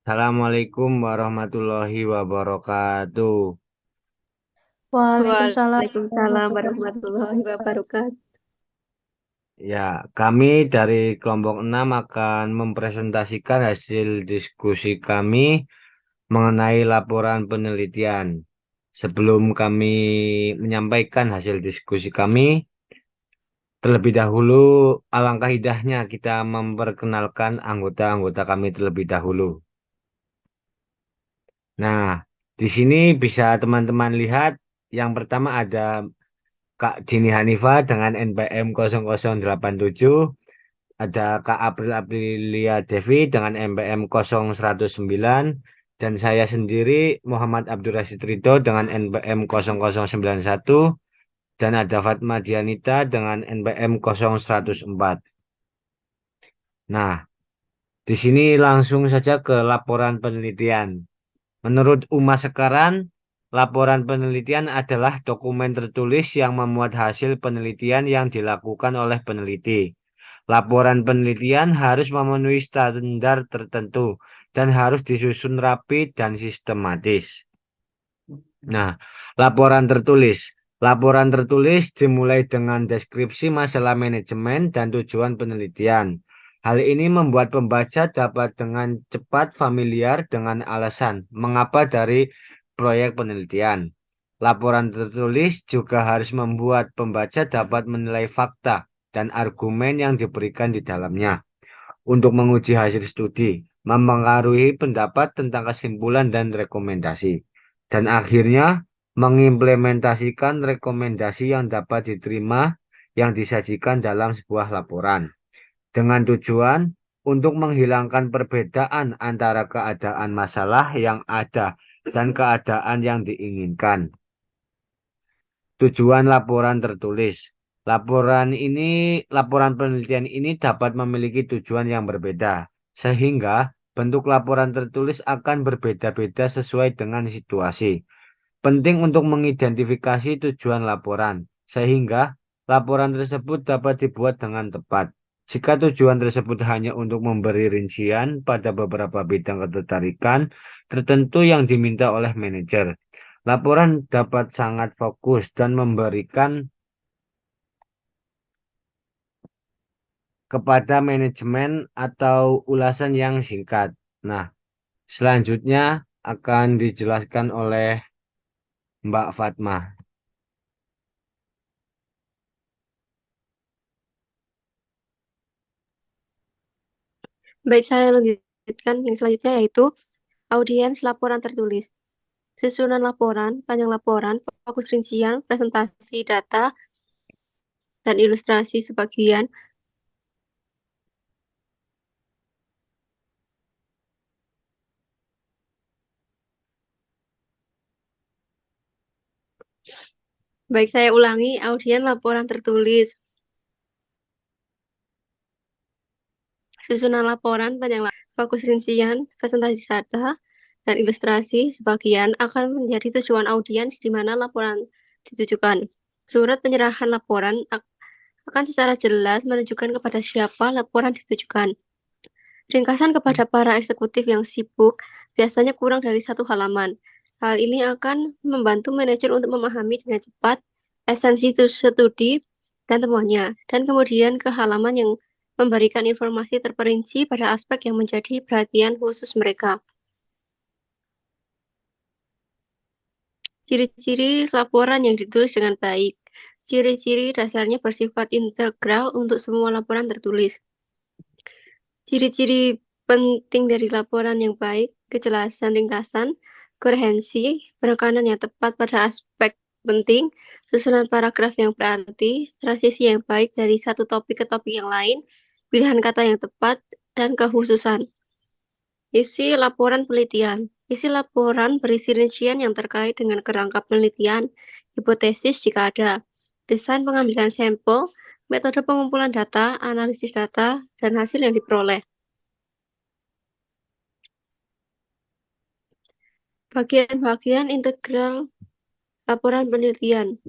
Assalamualaikum warahmatullahi wabarakatuh. Waalaikumsalam Waalaikumsalam warahmatullahi warahmatullahi wabarakatuh. Ya, kami dari kelompok 6 akan mempresentasikan hasil diskusi kami mengenai laporan penelitian. Sebelum kami menyampaikan hasil diskusi kami, terlebih dahulu alangkah indahnya kita memperkenalkan anggota-anggota kami terlebih dahulu. Nah, di sini bisa teman-teman lihat yang pertama ada Kak Dini Hanifa dengan NPM 0087, ada Kak April Aprilia Devi dengan NPM 0109, dan saya sendiri Muhammad Abdul Rashid Ridho dengan NPM 0091, dan ada Fatma Dianita dengan NPM 0104. Nah, di sini langsung saja ke laporan penelitian. Menurut Uma Sekaran, laporan penelitian adalah dokumen tertulis yang memuat hasil penelitian yang dilakukan oleh peneliti. Laporan penelitian harus memenuhi standar tertentu dan harus disusun rapi dan sistematis. Nah, laporan tertulis. Laporan tertulis dimulai dengan deskripsi masalah manajemen dan tujuan penelitian. Hal ini membuat pembaca dapat dengan cepat familiar dengan alasan mengapa dari proyek penelitian. Laporan tertulis juga harus membuat pembaca dapat menilai fakta dan argumen yang diberikan di dalamnya untuk menguji hasil studi, mempengaruhi pendapat tentang kesimpulan dan rekomendasi, dan akhirnya mengimplementasikan rekomendasi yang dapat diterima yang disajikan dalam sebuah laporan, dengan tujuan untuk menghilangkan perbedaan antara keadaan masalah yang ada dan keadaan yang diinginkan. Tujuan laporan tertulis. Laporan penelitian ini dapat memiliki tujuan yang berbeda, sehingga bentuk laporan tertulis akan berbeda-beda sesuai dengan situasi. Penting untuk mengidentifikasi tujuan laporan, sehingga laporan tersebut dapat dibuat dengan tepat. Jika tujuan tersebut hanya untuk memberi rincian pada beberapa bidang ketertarikan tertentu yang diminta oleh manajer, laporan dapat sangat fokus dan memberikan kepada manajemen atau ulasan yang singkat. Nah, selanjutnya akan dijelaskan oleh Mbak Fatma. Baik, saya lanjutkan yang selanjutnya yaitu audiens laporan tertulis. Susunan laporan, panjang laporan, fokus rincian, presentasi data, dan ilustrasi sebagian. Baik, saya ulangi, audiens laporan tertulis. Susunan laporan, panjang laporan, fokus rincian, presentasi data, dan ilustrasi sebagian akan menjadi tujuan audiens di mana laporan ditujukan. Surat penyerahan laporan akan secara jelas menunjukkan kepada siapa laporan ditujukan. Ringkasan kepada para eksekutif yang sibuk biasanya kurang dari 1 halaman. Hal ini akan membantu manajer untuk memahami dengan cepat esensi studi dan temuannya, dan kemudian ke halaman yang memberikan informasi terperinci pada aspek yang menjadi perhatian khusus mereka. Ciri-ciri laporan yang ditulis dengan baik. Ciri-ciri dasarnya bersifat integral untuk semua laporan tertulis. Ciri-ciri penting dari laporan yang baik, kejelasan ringkasan, koherensi, penekanan yang tepat pada aspek penting, susunan paragraf yang berarti, transisi yang baik dari satu topik ke topik yang lain, pilihan kata yang tepat, dan kekhususan. Isi laporan penelitian. Isi laporan berisi rincian yang terkait dengan kerangka penelitian, hipotesis jika ada, desain pengambilan sampel, metode pengumpulan data, analisis data, dan hasil yang diperoleh. Bagian-bagian integral laporan penelitian.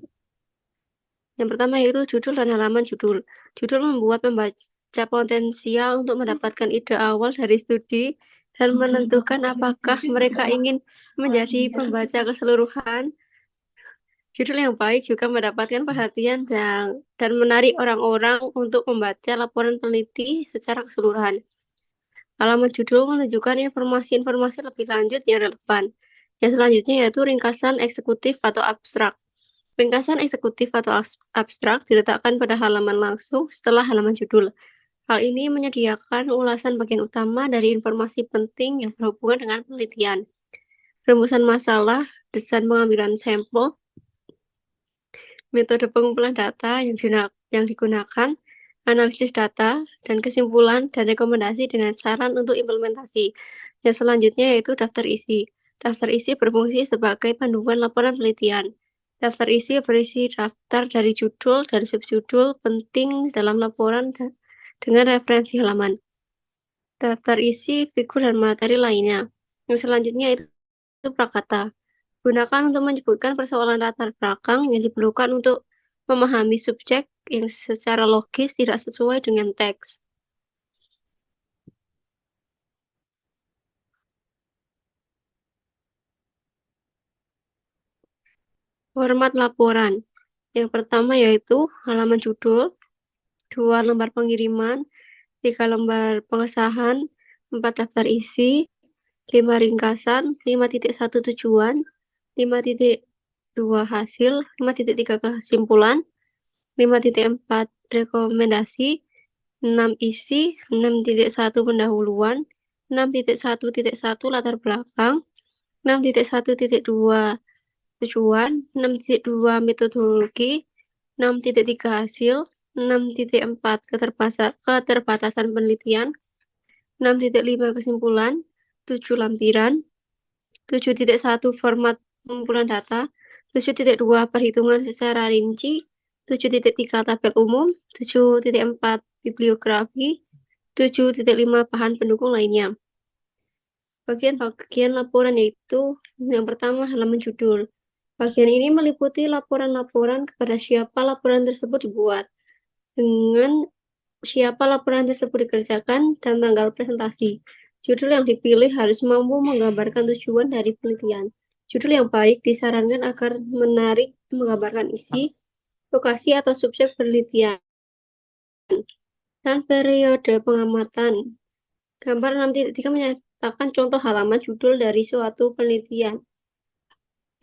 Yang pertama yaitu judul dan halaman judul. Judul membuat pembaca potensial untuk mendapatkan ide awal dari studi dan menentukan apakah mereka ingin menjadi pembaca keseluruhan. Judul yang baik juga mendapatkan perhatian dan menarik orang-orang untuk membaca laporan peneliti secara keseluruhan. Halaman judul menunjukkan informasi-informasi lebih lanjut yang relevan. Yang selanjutnya yaitu ringkasan eksekutif atau abstrak. Ringkasan eksekutif atau abstrak diletakkan pada halaman langsung setelah halaman judul. Hal ini menyediakan ulasan bagian utama dari informasi penting yang berhubungan dengan penelitian. Rumusan masalah, desain pengambilan sampel, metode pengumpulan data yang digunakan, analisis data, dan kesimpulan dan rekomendasi dengan saran untuk implementasi. Yang selanjutnya yaitu daftar isi. Daftar isi berfungsi sebagai panduan laporan penelitian. Daftar isi berisi daftar dari judul dan subjudul penting dalam laporan dengan referensi halaman. Daftar isi, figur, dan materi lainnya. Yang selanjutnya itu prakata. Gunakan untuk menyebutkan persoalan latar belakang yang diperlukan untuk memahami subjek yang secara logis tidak sesuai dengan teks. Format laporan. Yang pertama yaitu halaman judul, 2 lembar pengiriman, 3 lembar pengesahan, 4 daftar isi, 5 ringkasan, 5.1 tujuan, 5.2 hasil, 5.3 kesimpulan, 5.4 rekomendasi, 6 isi, 6.1 pendahuluan, 6.1.1 latar belakang, 6.1.2 tujuan, 6.2 metodologi, 6.3 hasil, 6.4 keterbatasan penelitian, 6.5 kesimpulan, 7 lampiran, 7.1 format pengumpulan data, 7.2 perhitungan secara rinci, 7.3 tabel umum, 7.4 bibliografi, 7.5 bahan pendukung lainnya. Bagian-bagian laporan yaitu yang pertama halaman judul. Bagian ini meliputi laporan-laporan kepada siapa laporan tersebut dibuat, dengan siapa laporan tersebut dikerjakan, dan tanggal presentasi. Judul yang dipilih harus mampu menggambarkan tujuan dari penelitian. Judul yang baik disarankan agar menarik menggambarkan isi, lokasi atau subjek penelitian, dan periode pengamatan. Gambar 6.3 menyatakan contoh halaman judul dari suatu penelitian.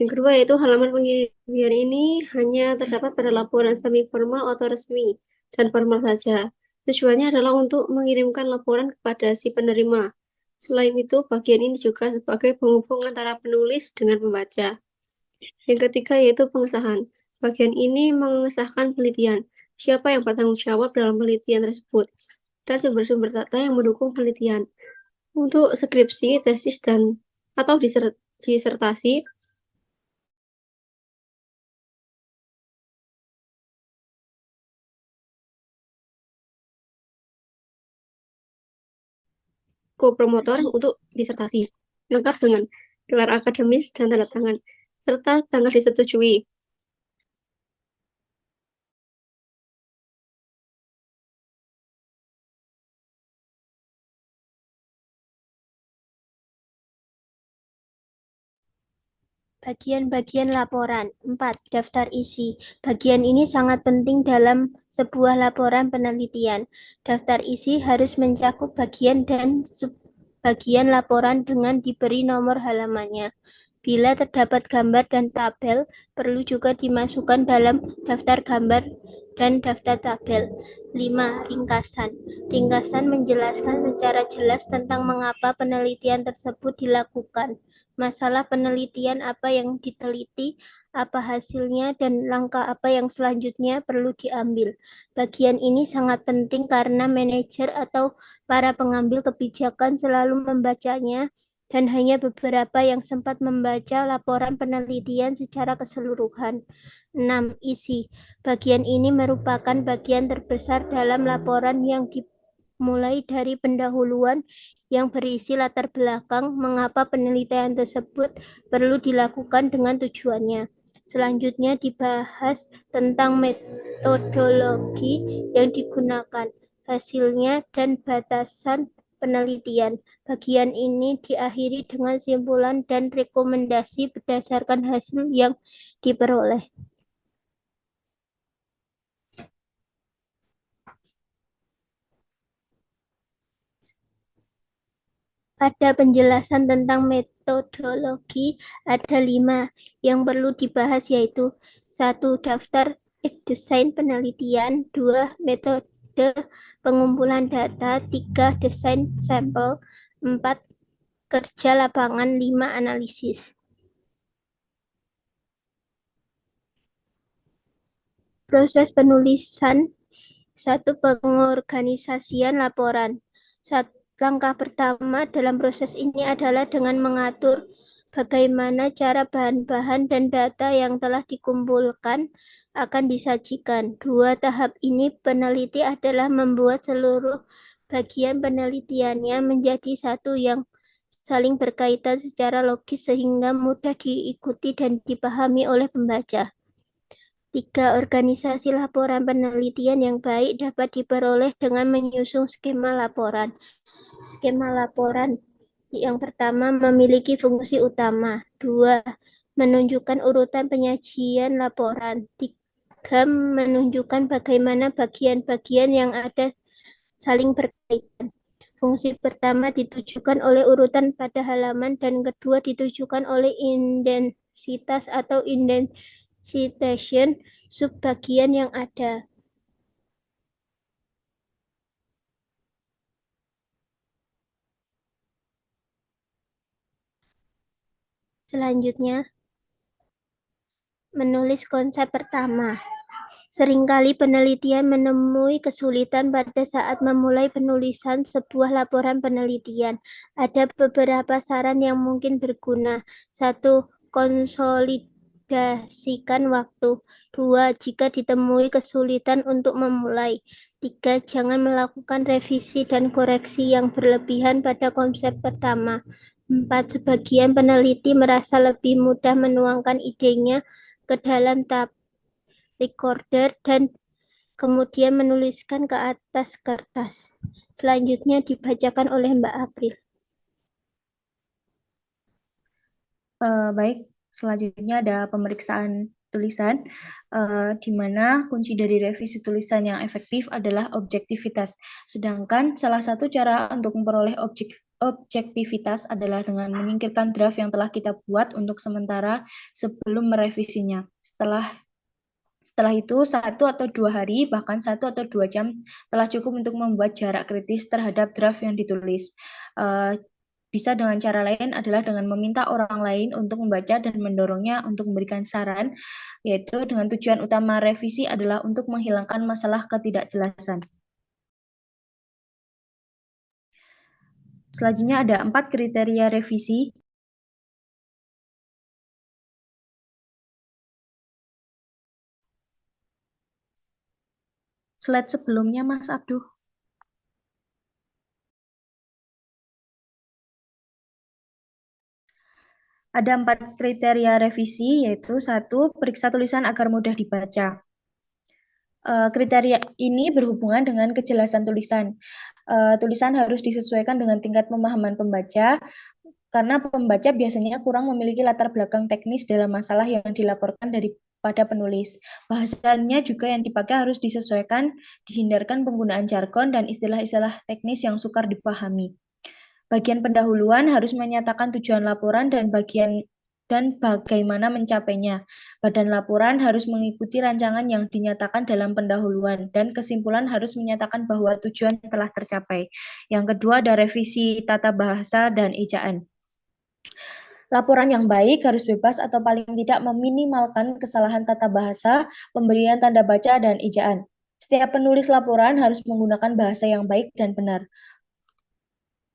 Yang kedua yaitu halaman pengiriman ini hanya terdapat pada laporan semi formal atau resmi dan formal saja. Tujuannya adalah untuk mengirimkan laporan kepada si penerima. Selain itu, bagian ini juga sebagai penghubung antara penulis dengan pembaca. Yang ketiga yaitu pengesahan. Bagian ini mengesahkan penelitian, siapa yang bertanggung jawab dalam penelitian tersebut, dan sumber-sumber data yang mendukung penelitian. Untuk skripsi, tesis, dan atau disertasi, kopromotor untuk disertasi, lengkap dengan gelar akademis dan tanda tangan, serta tanggal disetujui. Bagian-bagian laporan. 4. Daftar isi. Bagian ini sangat penting dalam sebuah laporan penelitian. Daftar isi harus mencakup bagian dan subbagian laporan dengan diberi nomor halamannya. Bila terdapat gambar dan tabel, perlu juga dimasukkan dalam daftar gambar dan daftar tabel. 5. Ringkasan. Ringkasan menjelaskan secara jelas tentang mengapa penelitian tersebut dilakukan, masalah penelitian apa yang diteliti, apa hasilnya, dan langkah apa yang selanjutnya perlu diambil. Bagian ini sangat penting karena manajer atau para pengambil kebijakan selalu membacanya dan hanya beberapa yang sempat membaca laporan penelitian secara keseluruhan. 6. Isi. Bagian ini merupakan bagian terbesar dalam laporan yang dimulai dari pendahuluan yang berisi latar belakang mengapa penelitian tersebut perlu dilakukan dengan tujuannya. Selanjutnya dibahas tentang metodologi yang digunakan, hasilnya, dan penelitian. Bagian ini diakhiri dengan simpulan dan rekomendasi berdasarkan hasil yang diperoleh. Pada penjelasan tentang metodologi, ada 5 yang perlu dibahas, yaitu 1. Daftar desain penelitian, 2. Metode pengumpulan data, 3. Desain sampel, 4. Kerja lapangan, 5. Analisis. Proses penulisan. 1. Pengorganisasian laporan. Langkah pertama dalam proses ini adalah dengan mengatur bagaimana cara bahan-bahan dan data yang telah dikumpulkan akan disajikan. 2. Tahap ini peneliti adalah membuat seluruh bagian penelitiannya menjadi satu yang saling berkaitan secara logis sehingga mudah diikuti dan dipahami oleh pembaca. 3. Organisasi laporan penelitian yang baik dapat diperoleh dengan menyusun skema laporan. Skema laporan yang pertama memiliki fungsi utama. 2. Menunjukkan urutan penyajian laporan. 3. Menunjukkan bagaimana bagian-bagian yang ada saling berkaitan. Fungsi pertama ditujukan oleh urutan pada halaman dan kedua ditujukan oleh intensitas atau indentation subbagian yang ada. Selanjutnya, menulis konsep pertama. Seringkali penelitian menemui kesulitan pada saat memulai penulisan sebuah laporan penelitian. Ada beberapa saran yang mungkin berguna. 1. Konsolidasikan waktu. 2. Jika ditemui kesulitan untuk memulai. 3. Jangan melakukan revisi dan koreksi yang berlebihan pada konsep pertama. 4. Sebagian peneliti merasa lebih mudah menuangkan idenya ke dalam tab recorder dan kemudian menuliskan ke atas kertas. Selanjutnya dibacakan oleh Mbak April. Baik, selanjutnya ada pemeriksaan tulisan, di mana kunci dari revisi tulisan yang efektif adalah objektivitas. Sedangkan salah satu cara untuk memperoleh objektivitas adalah dengan menyingkirkan draft yang telah kita buat untuk sementara sebelum merevisinya. Setelah itu, 1 atau 2 hari, bahkan 1 atau 2 jam telah cukup untuk membuat jarak kritis terhadap draft yang ditulis. Bisa dengan cara lain adalah dengan meminta orang lain untuk membaca dan mendorongnya untuk memberikan saran, yaitu dengan tujuan utama revisi adalah untuk menghilangkan masalah ketidakjelasan. Selanjutnya ada 4 kriteria revisi. Slide sebelumnya, Mas Abduh. Ada 4 kriteria revisi, yaitu 1. Periksa tulisan agar mudah dibaca. Kriteria ini berhubungan dengan kejelasan tulisan. Tulisan harus disesuaikan dengan tingkat pemahaman pembaca, karena pembaca biasanya kurang memiliki latar belakang teknis dalam masalah yang dilaporkan daripada penulis. Bahasanya juga yang dipakai harus disesuaikan, dihindarkan penggunaan jargon dan istilah-istilah teknis yang sukar dipahami. Bagian pendahuluan harus menyatakan tujuan laporan dan bagaimana mencapainya. Badan laporan harus mengikuti rancangan yang dinyatakan dalam pendahuluan, dan kesimpulan harus menyatakan bahwa tujuan telah tercapai. Yang kedua ada revisi tata bahasa dan ejaan. Laporan yang baik harus bebas atau paling tidak meminimalkan kesalahan tata bahasa, pemberian tanda baca, dan ejaan. Setiap penulis laporan harus menggunakan bahasa yang baik dan benar.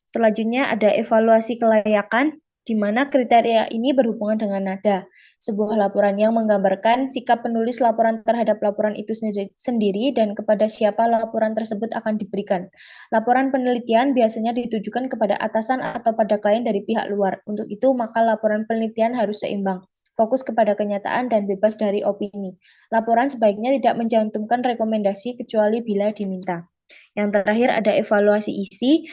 Selanjutnya ada evaluasi kelayakan, di mana kriteria ini berhubungan dengan nada. Sebuah laporan yang menggambarkan sikap penulis laporan terhadap laporan itu sendiri dan kepada siapa laporan tersebut akan diberikan. Laporan penelitian biasanya ditujukan kepada atasan atau pada klien dari pihak luar. Untuk itu, maka laporan penelitian harus seimbang, fokus kepada kenyataan dan bebas dari opini. Laporan sebaiknya tidak mencantumkan rekomendasi kecuali bila diminta. Yang terakhir ada evaluasi isi,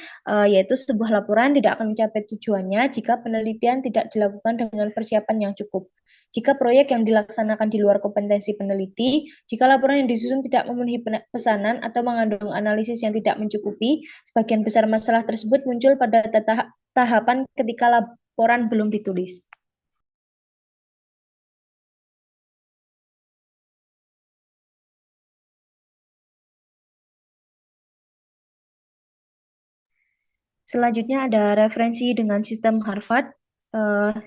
yaitu sebuah laporan tidak akan mencapai tujuannya jika penelitian tidak dilakukan dengan persiapan yang cukup. Jika proyek yang dilaksanakan di luar kompetensi peneliti, jika laporan yang disusun tidak memenuhi pesanan atau mengandung analisis yang tidak mencukupi, sebagian besar masalah tersebut muncul pada tahapan ketika laporan belum ditulis. Selanjutnya ada referensi dengan sistem Harvard.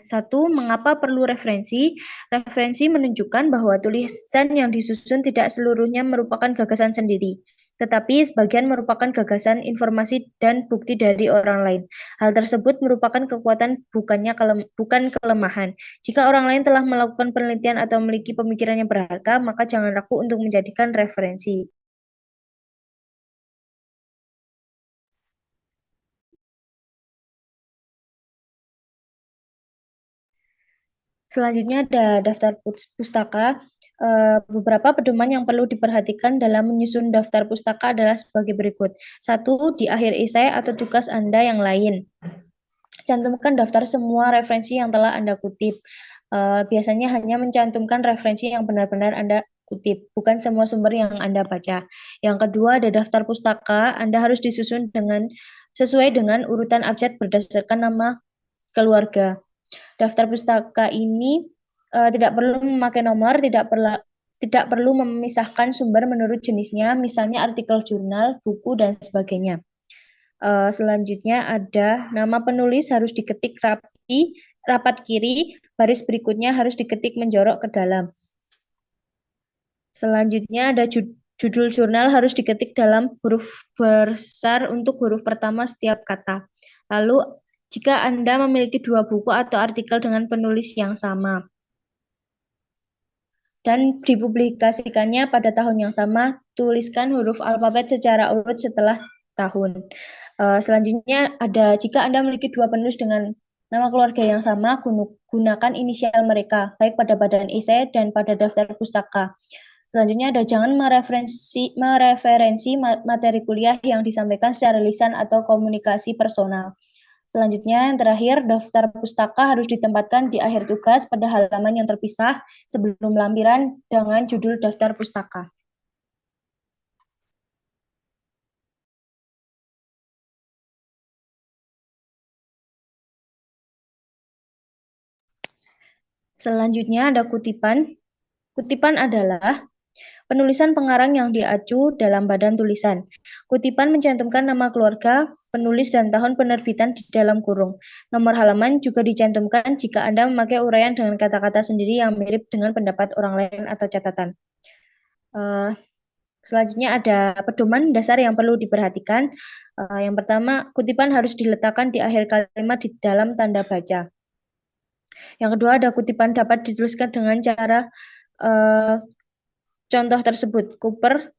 Satu, mengapa perlu referensi? Referensi menunjukkan bahwa tulisan yang disusun tidak seluruhnya merupakan gagasan sendiri, tetapi sebagian merupakan gagasan, informasi, dan bukti dari orang lain. Hal tersebut merupakan kekuatan bukan kelemahan. Jika orang lain telah melakukan penelitian atau memiliki pemikiran yang berharga, maka jangan ragu untuk menjadikan referensi. Selanjutnya ada daftar pustaka. Beberapa pedoman yang perlu diperhatikan dalam menyusun daftar pustaka adalah sebagai berikut. Satu, di akhir esai atau tugas Anda yang lain, cantumkan daftar semua referensi yang telah Anda kutip. Biasanya hanya mencantumkan referensi yang benar-benar Anda kutip, bukan semua sumber yang Anda baca. Yang kedua, ada daftar pustaka. Anda harus disusun sesuai dengan urutan abjad berdasarkan nama keluarga. Daftar pustaka ini tidak perlu memakai nomor, tidak perlu memisahkan sumber menurut jenisnya, misalnya artikel jurnal, buku, dan sebagainya. Selanjutnya ada nama penulis harus diketik rapat kiri, baris berikutnya harus diketik menjorok ke dalam. Selanjutnya ada judul jurnal harus diketik dalam huruf besar untuk huruf pertama setiap kata. Lalu jika Anda memiliki 2 buku atau artikel dengan penulis yang sama dan dipublikasikannya pada tahun yang sama, tuliskan huruf alfabet secara urut setelah tahun. Selanjutnya ada jika Anda memiliki 2 penulis dengan nama keluarga yang sama, gunakan inisial mereka, baik pada badan esai dan pada daftar pustaka. Selanjutnya ada jangan mereferensi materi kuliah yang disampaikan secara lisan atau komunikasi personal. Selanjutnya, yang terakhir, daftar pustaka harus ditempatkan di akhir tugas pada halaman yang terpisah sebelum lampiran dengan judul daftar pustaka. Selanjutnya ada kutipan. Kutipan adalah penulisan pengarang yang diacu dalam badan tulisan. Kutipan mencantumkan nama keluarga, penulis, dan tahun penerbitan di dalam kurung. Nomor halaman juga dicantumkan jika Anda memakai uraian dengan kata-kata sendiri yang mirip dengan pendapat orang lain atau catatan. Selanjutnya ada pedoman dasar yang perlu diperhatikan. Yang pertama, kutipan harus diletakkan di akhir kalimat di dalam tanda baca. Yang kedua, ada kutipan dapat dituliskan dengan cara contoh tersebut, Cooper,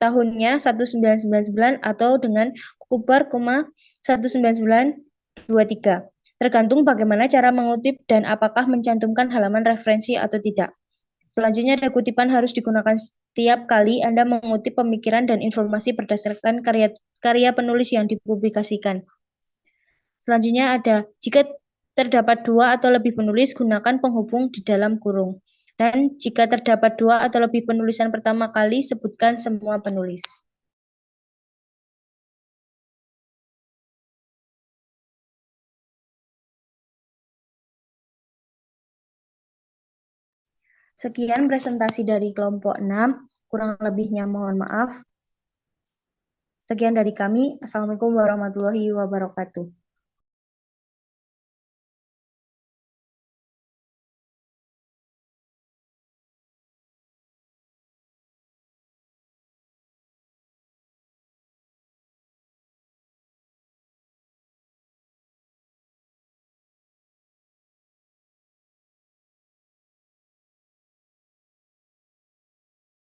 tahunnya 1999 atau dengan Cooper, 1923. Tergantung bagaimana cara mengutip dan apakah mencantumkan halaman referensi atau tidak. Selanjutnya ada kutipan harus digunakan setiap kali Anda mengutip pemikiran dan informasi berdasarkan karya penulis yang dipublikasikan. Selanjutnya ada jika terdapat 2 atau lebih penulis, gunakan penghubung di dalam kurung. Dan jika terdapat 2 atau lebih penulisan pertama kali, sebutkan semua penulis. Sekian presentasi dari kelompok 6, kurang lebihnya mohon maaf. Sekian dari kami. Assalamualaikum warahmatullahi wabarakatuh.